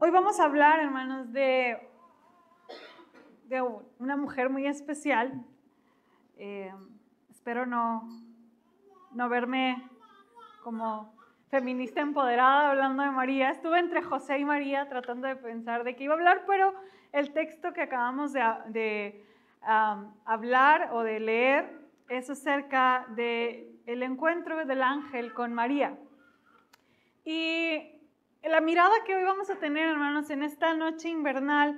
Hoy vamos a hablar, hermanos, de una mujer muy especial. Espero no verme como feminista empoderada hablando de María. Estuve entre José y María tratando de pensar de qué iba a hablar, pero el texto que acabamos de hablar o de leer es acerca del encuentro del ángel con María. Y la mirada que hoy vamos a tener, hermanos, en esta noche invernal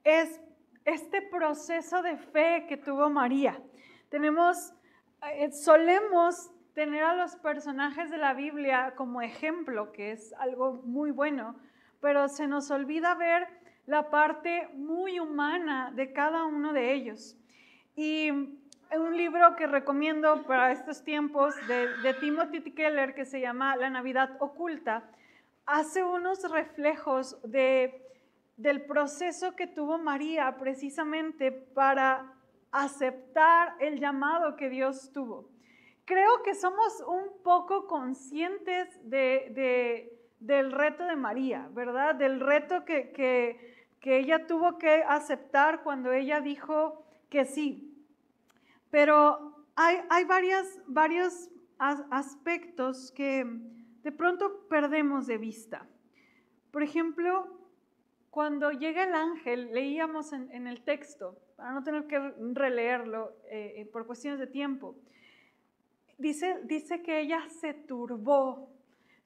es este proceso de fe que tuvo María. Solemos tener a los personajes de la Biblia como ejemplo, que es algo muy bueno, pero se nos olvida ver la parte muy humana de cada uno de ellos. Y un libro que recomiendo para estos tiempos de Timothy Keller, que se llama La Navidad Oculta, hace unos reflejos del proceso que tuvo María precisamente para aceptar el llamado que Dios tuvo. Creo que somos un poco conscientes del reto de María, ¿verdad? Del reto que ella tuvo que aceptar cuando ella dijo que sí. Pero hay varios aspectos que de pronto perdemos de vista. Por ejemplo, cuando llega el ángel, leíamos en el texto, para no tener que releerlo por cuestiones de tiempo, dice que ella se turbó.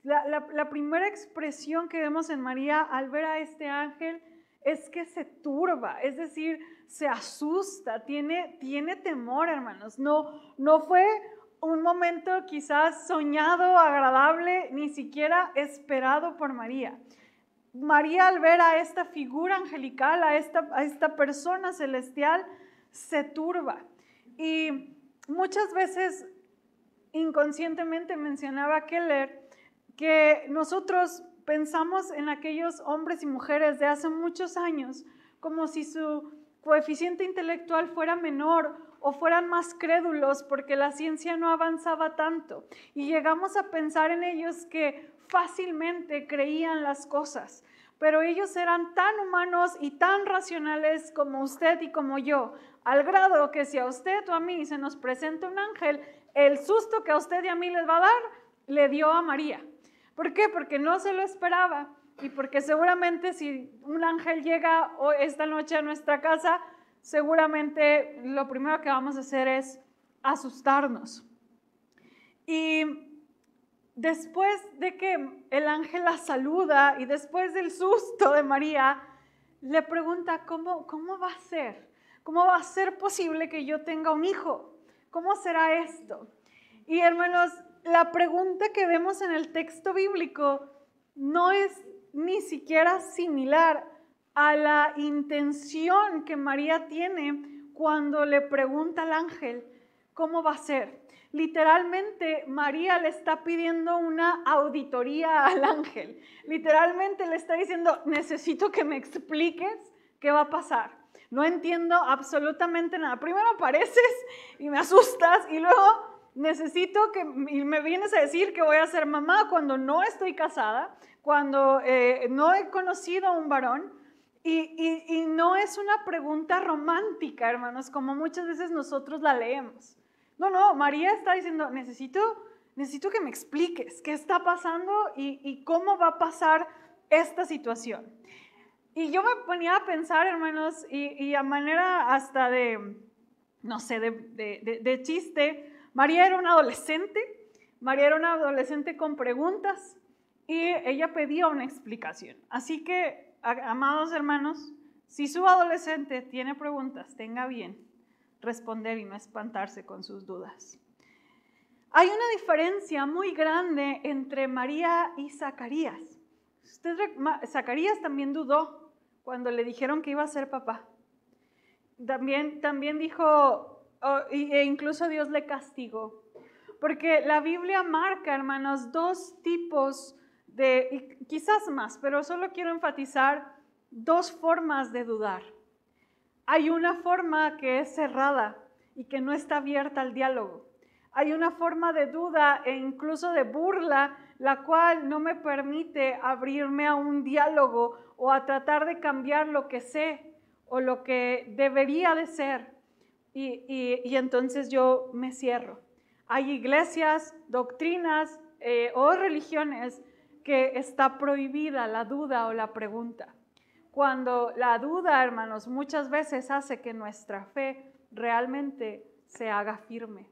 La primera expresión que vemos en María al ver a este ángel es que se turba, es decir, se asusta, tiene temor, hermanos. No fue un momento quizás soñado, agradable, ni siquiera esperado por María. María, al ver a esta figura angelical, a esta persona celestial, se turba. Y muchas veces inconscientemente mencionaba Keller que nosotros pensamos en aquellos hombres y mujeres de hace muchos años como si su coeficiente intelectual fuera menor o fueran más crédulos porque la ciencia no avanzaba tanto. Y llegamos a pensar en ellos que fácilmente creían las cosas, pero ellos eran tan humanos y tan racionales como usted y como yo, al grado que si a usted o a mí se nos presenta un ángel, el susto que a usted y a mí les va a dar, le dio a María. ¿Por qué? Porque no se lo esperaba y porque seguramente si un ángel llega esta noche a nuestra casa, seguramente lo primero que vamos a hacer es asustarnos. Y después de que el ángel la saluda y después del susto de María, le pregunta, ¿cómo va a ser? ¿Cómo va a ser posible que yo tenga un hijo? ¿Cómo será esto? Y hermanos, la pregunta que vemos en el texto bíblico no es ni siquiera similar a la intención que María tiene cuando le pregunta al ángel, ¿cómo va a ser? Literalmente, María le está pidiendo una auditoría al ángel. Literalmente le está diciendo, necesito que me expliques qué va a pasar. No entiendo absolutamente nada. Primero apareces y me asustas y luego necesito que me vienes a decir que voy a ser mamá cuando no estoy casada, cuando no he conocido a un varón. Y no es una pregunta romántica, hermanos, como muchas veces nosotros la leemos. No, María está diciendo, necesito que me expliques qué está pasando y cómo va a pasar esta situación. Y yo me ponía a pensar, hermanos, y a manera hasta de chiste, María era una adolescente con preguntas y ella pedía una explicación. Así que, amados hermanos, si su adolescente tiene preguntas, tenga bien responder y no espantarse con sus dudas. Hay una diferencia muy grande entre María y Zacarías. Zacarías también dudó cuando le dijeron que iba a ser papá. También dijo, e incluso Dios le castigó. Porque la Biblia marca, hermanos, dos tipos y quizás más, pero solo quiero enfatizar dos formas de dudar. Hay una forma que es cerrada y que no está abierta al diálogo. Hay una forma de duda e incluso de burla la cual no me permite abrirme a un diálogo o a tratar de cambiar lo que sé o lo que debería de ser. Y entonces yo me cierro. Hay iglesias, doctrinas o religiones que está prohibida la duda o la pregunta. Cuando la duda, hermanos, muchas veces hace que nuestra fe realmente se haga firme.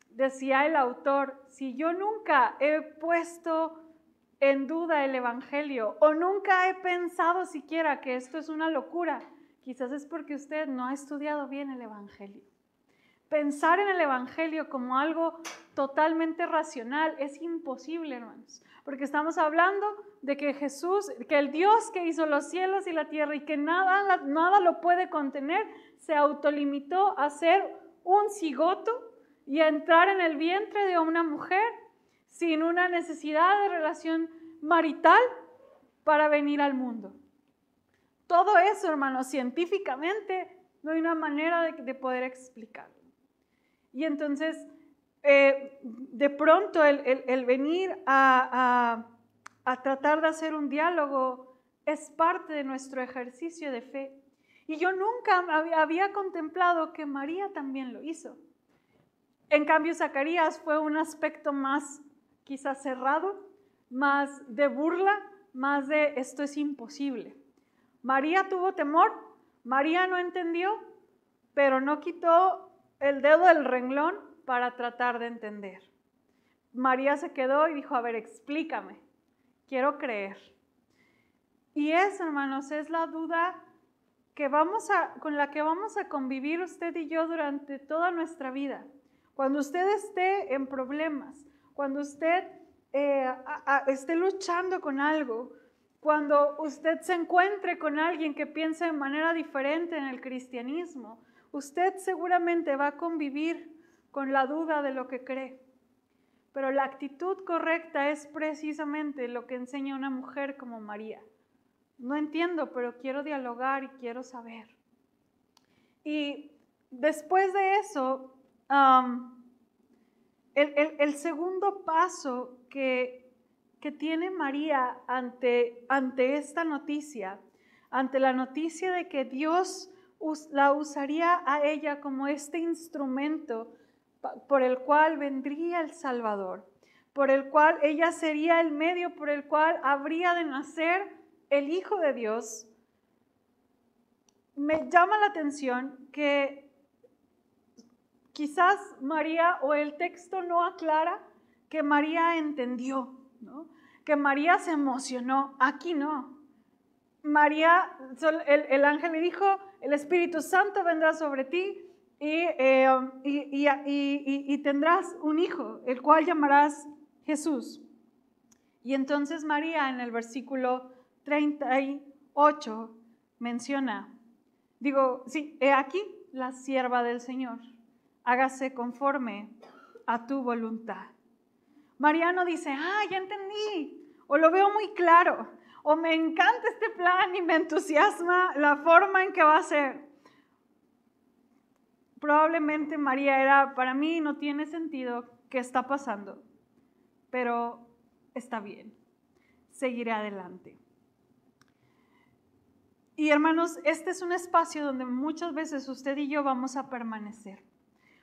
Decía el autor, si yo nunca he puesto en duda el evangelio o nunca he pensado siquiera que esto es una locura, quizás es porque usted no ha estudiado bien el evangelio. Pensar en el evangelio como algo totalmente racional es imposible, hermanos, porque estamos hablando de que Jesús, que el Dios que hizo los cielos y la tierra y que nada lo puede contener, se autolimitó a ser un cigoto y a entrar en el vientre de una mujer sin una necesidad de relación marital para venir al mundo. Todo eso, hermanos, científicamente no hay una manera de poder explicarlo. Y entonces, de pronto, el venir a tratar de hacer un diálogo es parte de nuestro ejercicio de fe. Y yo nunca había contemplado que María también lo hizo. En cambio, Zacarías fue un aspecto más quizás cerrado, más de burla, más de esto es imposible. María tuvo temor, María no entendió, pero no quitó el dedo del renglón para tratar de entender. María se quedó y dijo, a ver, explícame, quiero creer. Y eso, hermanos, es la duda con la que vamos a convivir usted y yo durante toda nuestra vida. Cuando usted esté en problemas, cuando usted esté luchando con algo, cuando usted se encuentre con alguien que piensa de manera diferente en el cristianismo, usted seguramente va a convivir con la duda de lo que cree. Pero la actitud correcta es precisamente lo que enseña una mujer como María. No entiendo, pero quiero dialogar y quiero saber. Y después de eso, el segundo paso que tiene María ante esta noticia, ante la noticia de que Dios la usaría a ella como este instrumento por el cual vendría el Salvador, por el cual ella sería el medio por el cual habría de nacer el Hijo de Dios, me llama la atención que quizás María o el texto no aclara que María entendió, ¿no? Que María se emocionó. Aquí no. María, el ángel le dijo, el Espíritu Santo vendrá sobre ti y tendrás un hijo, el cual llamarás Jesús. Y entonces María en el versículo 38 menciona, he aquí la sierva del Señor, hágase conforme a tu voluntad. María no dice, ya entendí, o lo veo muy claro, o me encanta este plan y me entusiasma la forma en que va a ser. Probablemente María era, para mí no tiene sentido qué está pasando, pero está bien, seguiré adelante. Y hermanos, este es un espacio donde muchas veces usted y yo vamos a permanecer.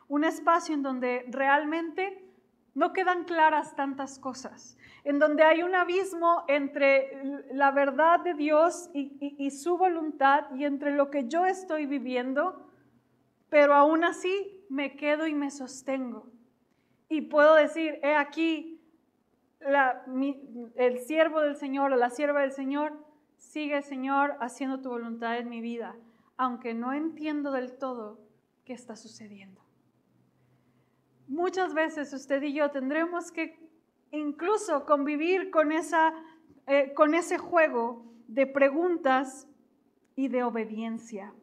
Un espacio en donde realmente no quedan claras tantas cosas, en donde hay un abismo entre la verdad de Dios y su voluntad y entre lo que yo estoy viviendo, pero aún así me quedo y me sostengo. Y puedo decir, he aquí, el siervo del Señor o la sierva del Señor, sigue, Señor, haciendo tu voluntad en mi vida, aunque no entiendo del todo qué está sucediendo. Muchas veces usted y yo tendremos que incluso convivir con ese juego de preguntas y de obediencia.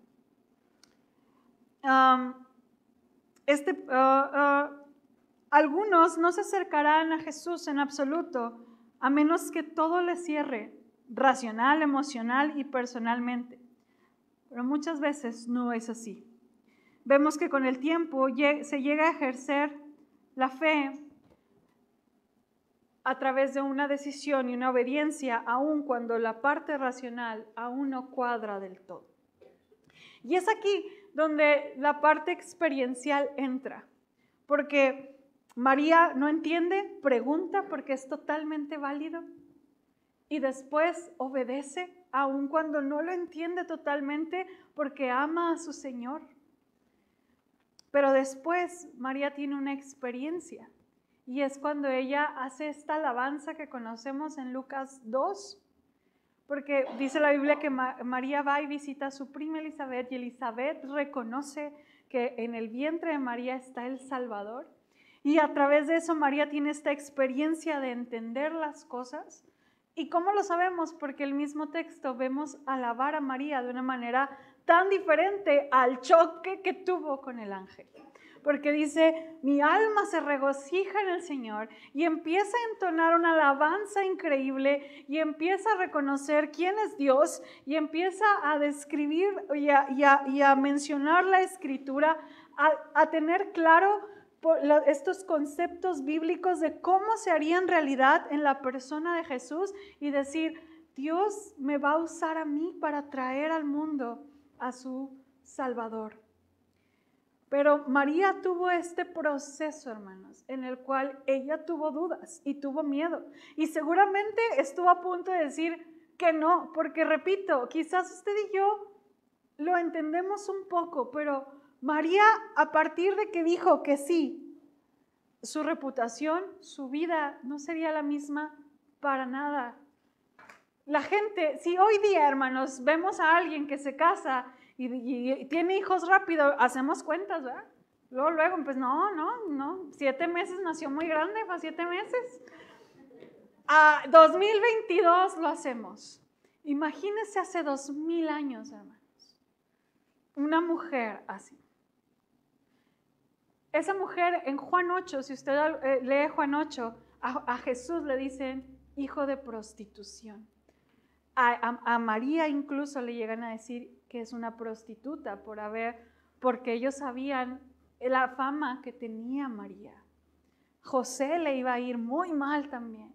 Algunos no se acercarán a Jesús en absoluto a menos que todo les cierre racional, emocional y personalmente. Pero muchas veces no es así. Vemos que con el tiempo se llega a ejercer la fe a través de una decisión y una obediencia, aun cuando la parte racional aún no cuadra del todo. Y es aquí donde la parte experiencial entra, porque María no entiende, pregunta porque es totalmente válido y después obedece, aun cuando no lo entiende totalmente, porque ama a su Señor. Pero después María tiene una experiencia y es cuando ella hace esta alabanza que conocemos en Lucas 2, porque dice la Biblia que María va y visita a su prima Elizabeth y Elizabeth reconoce que en el vientre de María está el Salvador. Y a través de eso María tiene esta experiencia de entender las cosas. ¿Y cómo lo sabemos? Porque el mismo texto vemos alabar a María de una manera tan diferente al choque que tuvo con el ángel. Porque dice, mi alma se regocija en el Señor y empieza a entonar una alabanza increíble y empieza a reconocer quién es Dios y empieza a describir y a mencionar la Escritura, a tener claro estos conceptos bíblicos de cómo se harían realidad en la persona de Jesús y decir, Dios me va a usar a mí para traer al mundo a su Salvador. Pero María tuvo este proceso, hermanos, en el cual ella tuvo dudas y tuvo miedo. Y seguramente estuvo a punto de decir que no, porque repito, quizás usted y yo lo entendemos un poco, pero María, a partir de que dijo que sí, su reputación, su vida no sería la misma para nada. La gente, si hoy día, hermanos, vemos a alguien que se casa y tiene hijos rápido, hacemos cuentas, ¿verdad? Luego, pues no, 7 meses nació muy grande, fue 7 meses. A 2022 lo hacemos. Imagínense hace 2000 años, hermanos, una mujer así. Esa mujer en Juan 8, si usted lee Juan 8, a Jesús le dicen hijo de prostitución. A María incluso le llegan a decir que es una prostituta porque ellos sabían la fama que tenía María. José le iba a ir muy mal también.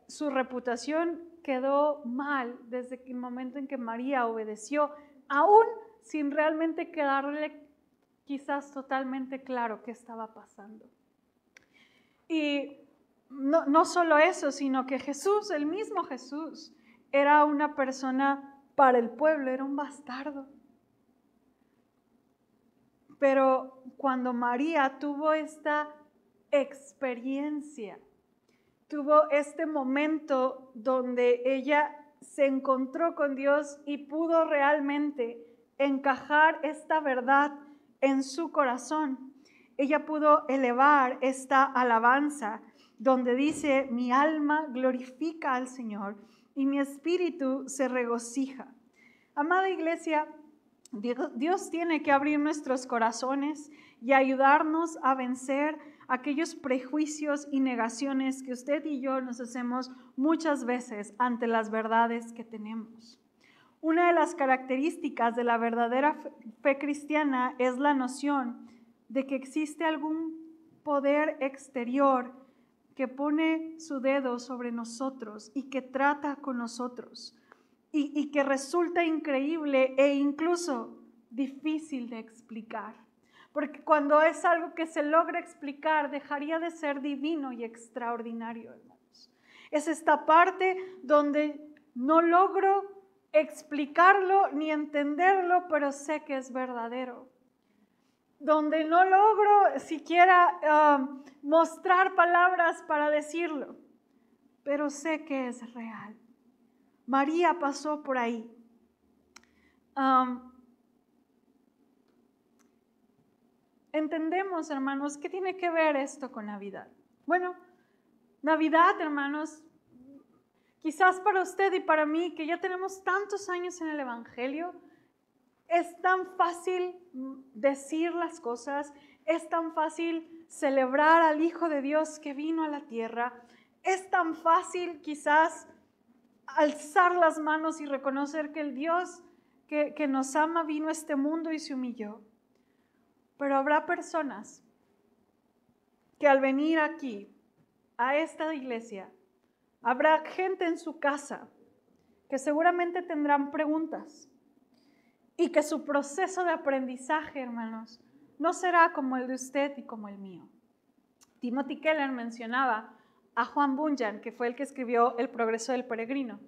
Su reputación quedó mal desde el momento en que María obedeció, aún sin realmente quedarle quizás totalmente claro qué estaba pasando. Y no solo eso, sino que Jesús, el mismo Jesús, era una persona para el pueblo, era un bastardo. Pero cuando María tuvo esta experiencia, tuvo este momento donde ella se encontró con Dios y pudo realmente encajar esta verdad en su corazón, ella pudo elevar esta alabanza donde dice, mi alma glorifica al Señor y mi espíritu se regocija. Amada iglesia, Dios tiene que abrir nuestros corazones y ayudarnos a vencer aquellos prejuicios y negaciones que usted y yo nos hacemos muchas veces ante las verdades que tenemos. Una de las características de la verdadera fe cristiana es la noción de que existe algún poder exterior que pone su dedo sobre nosotros y que trata con nosotros y que resulta increíble e incluso difícil de explicar. Porque cuando es algo que se logra explicar, dejaría de ser divino y extraordinario, hermanos. Es esta parte donde no logro explicarlo ni entenderlo, pero sé que es verdadero. Donde no logro siquiera mostrar palabras para decirlo, pero sé que es real. María pasó por ahí. Entendemos, hermanos, ¿qué tiene que ver esto con Navidad? Bueno, Navidad, hermanos, quizás para usted y para mí, que ya tenemos tantos años en el Evangelio, es tan fácil decir las cosas, es tan fácil celebrar al Hijo de Dios que vino a la tierra, es tan fácil quizás alzar las manos y reconocer que el Dios que nos ama vino a este mundo y se humilló. Pero habrá personas que al venir aquí a esta iglesia, habrá gente en su casa que seguramente tendrán preguntas y que su proceso de aprendizaje, hermanos, no será como el de usted y como el mío. Timothy Keller mencionaba a Juan Bunyan, que fue el que escribió El progreso del peregrino.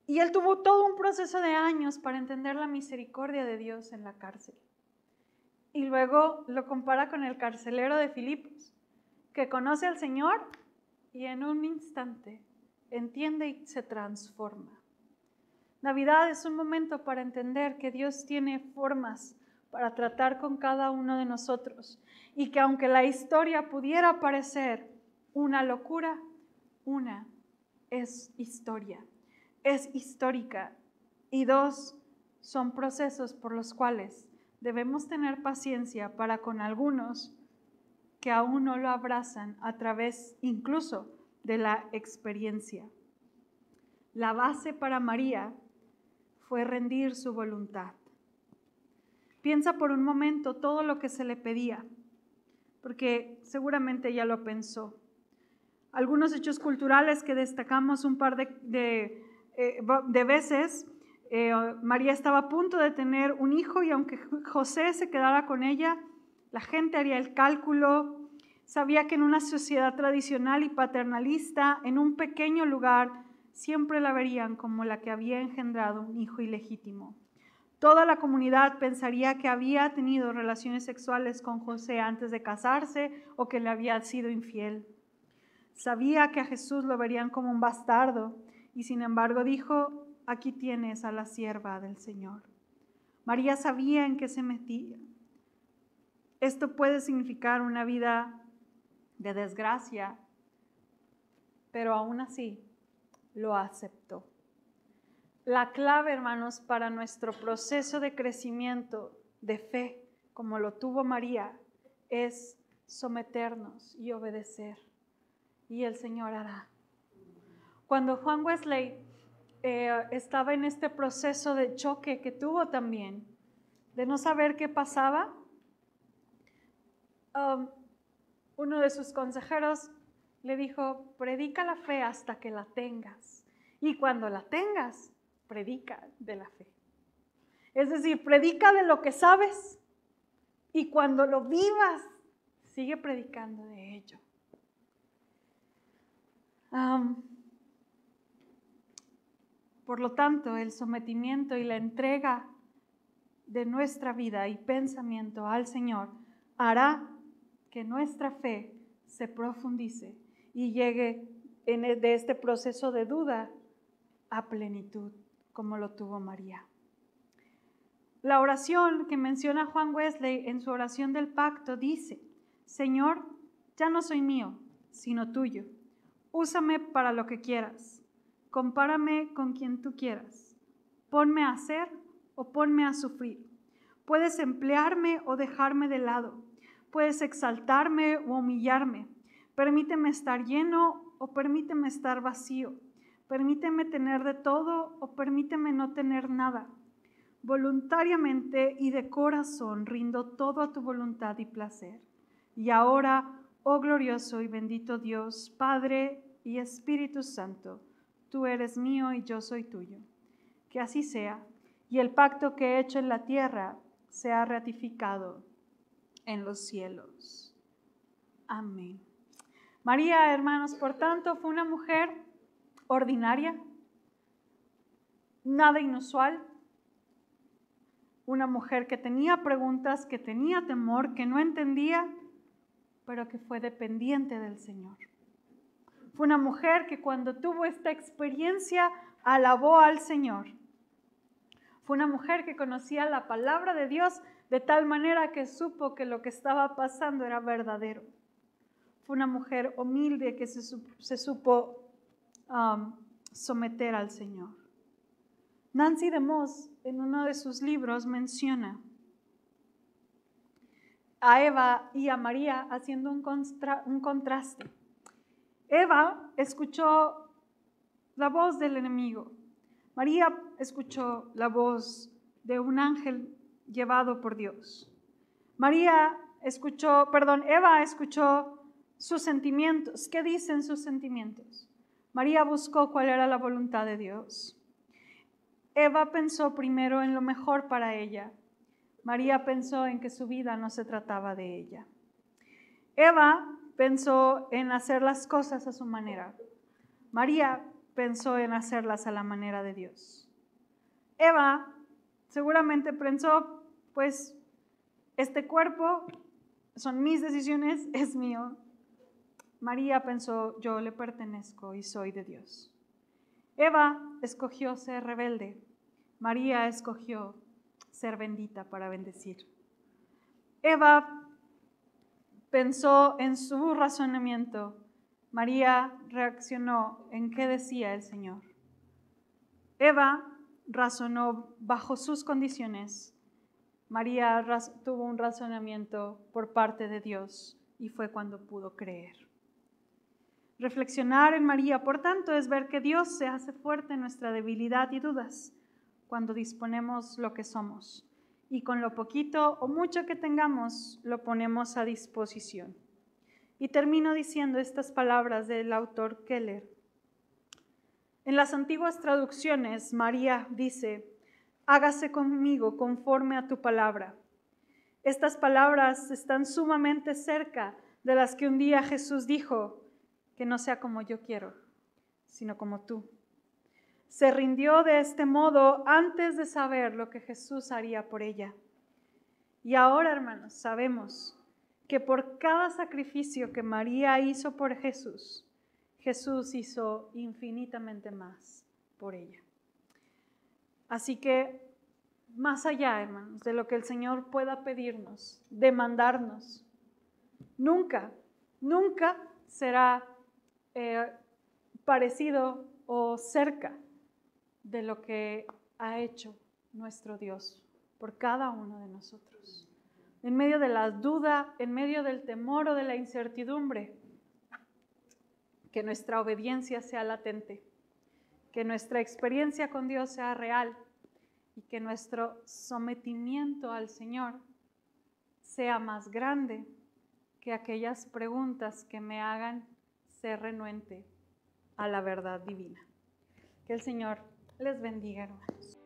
Y él tuvo todo un proceso de años para entender la misericordia de Dios en la cárcel. Y luego lo compara con el carcelero de Filipos, que conoce al Señor y en un instante entiende y se transforma. Navidad es un momento para entender que Dios tiene formas para tratar con cada uno de nosotros y que aunque la historia pudiera parecer una locura, una es historia, es histórica, y dos, son procesos por los cuales debemos tener paciencia para con algunos que aún no lo abrazan a través incluso de la experiencia. La base para María fue rendir su voluntad. Piensa por un momento todo lo que se le pedía, porque seguramente ella lo pensó. Algunos hechos culturales que destacamos un par de veces, María estaba a punto de tener un hijo y aunque José se quedara con ella, la gente haría el cálculo. Sabía que en una sociedad tradicional y paternalista, en un pequeño lugar, siempre la verían como la que había engendrado un hijo ilegítimo. Toda la comunidad pensaría que había tenido relaciones sexuales con José antes de casarse o que le había sido infiel. Sabía que a Jesús lo verían como un bastardo y sin embargo dijo, aquí tienes a la sierva del Señor. María sabía en qué se metía. Esto puede significar una vida de desgracia, pero aún así lo aceptó. La clave, hermanos, para nuestro proceso de crecimiento de fe, como lo tuvo María, es someternos y obedecer. Y el Señor hará. Cuando Juan Wesley estaba en este proceso de choque que tuvo también, de no saber qué pasaba, uno de sus consejeros le dijo, predica la fe hasta que la tengas. Y cuando la tengas, predica de la fe. Es decir, predica de lo que sabes y cuando lo vivas, sigue predicando de ello. Por lo tanto, el sometimiento y la entrega de nuestra vida y pensamiento al Señor hará que nuestra fe se profundice y llegue de este proceso de duda a plenitud, como lo tuvo María. La oración que menciona Juan Wesley en su oración del pacto dice, Señor, ya no soy mío, sino tuyo. Úsame para lo que quieras. Compárame con quien tú quieras. Ponme a hacer o ponme a sufrir. Puedes emplearme o dejarme de lado. Puedes exaltarme o humillarme. Permíteme estar lleno o permíteme estar vacío. Permíteme tener de todo o permíteme no tener nada. Voluntariamente y de corazón rindo todo a tu voluntad y placer. Y ahora, oh glorioso y bendito Dios, Padre y Espíritu Santo, tú eres mío y yo soy tuyo. Que así sea, y el pacto que he hecho en la tierra sea ratificado en los cielos. Amén. María, hermanos, por tanto, fue una mujer ordinaria, nada inusual, una mujer que tenía preguntas, que tenía temor, que no entendía, pero que fue dependiente del Señor. Fue una mujer que cuando tuvo esta experiencia alabó al Señor. Fue una mujer que conocía la palabra de Dios de tal manera que supo que lo que estaba pasando era verdadero. Fue una mujer humilde que se supo someter al Señor. Nancy DeMoss, en uno de sus libros, menciona a Eva y a María haciendo un contraste. Eva escuchó la voz del enemigo. María escuchó la voz de un ángel llevado por Dios. Eva escuchó sus sentimientos. ¿Qué dicen sus sentimientos? María buscó cuál era la voluntad de Dios. Eva pensó primero en lo mejor para ella. María pensó en que su vida no se trataba de ella. Eva pensó en hacer las cosas a su manera. María pensó en hacerlas a la manera de Dios. Eva seguramente pensó, pues, este cuerpo son mis decisiones, es mío. María pensó, yo le pertenezco y soy de Dios. Eva escogió ser rebelde. María escogió ser bendita para bendecir. Eva pensó en su razonamiento. María reaccionó en qué decía el Señor. Eva razonó bajo sus condiciones. María tuvo un razonamiento por parte de Dios y fue cuando pudo creer. Reflexionar en María, por tanto, es ver que Dios se hace fuerte en nuestra debilidad y dudas cuando disponemos lo que somos y con lo poquito o mucho que tengamos lo ponemos a disposición. Y termino diciendo estas palabras del autor Keller. En las antiguas traducciones, María dice, hágase conmigo conforme a tu palabra. Estas palabras están sumamente cerca de las que un día Jesús dijo, que no sea como yo quiero, sino como tú. Se rindió de este modo antes de saber lo que Jesús haría por ella. Y ahora, hermanos, sabemos que por cada sacrificio que María hizo por Jesús, Jesús hizo infinitamente más por ella. Así que, más allá, hermanos, de lo que el Señor pueda pedirnos, demandarnos, nunca será parecido o cerca de lo que ha hecho nuestro Dios por cada uno de nosotros. En medio de la duda, en medio del temor o de la incertidumbre, que nuestra obediencia sea latente, que nuestra experiencia con Dios sea real y que nuestro sometimiento al Señor sea más grande que aquellas preguntas que me hagan ser renuente a la verdad divina. Que el Señor les bendiga, hermanos.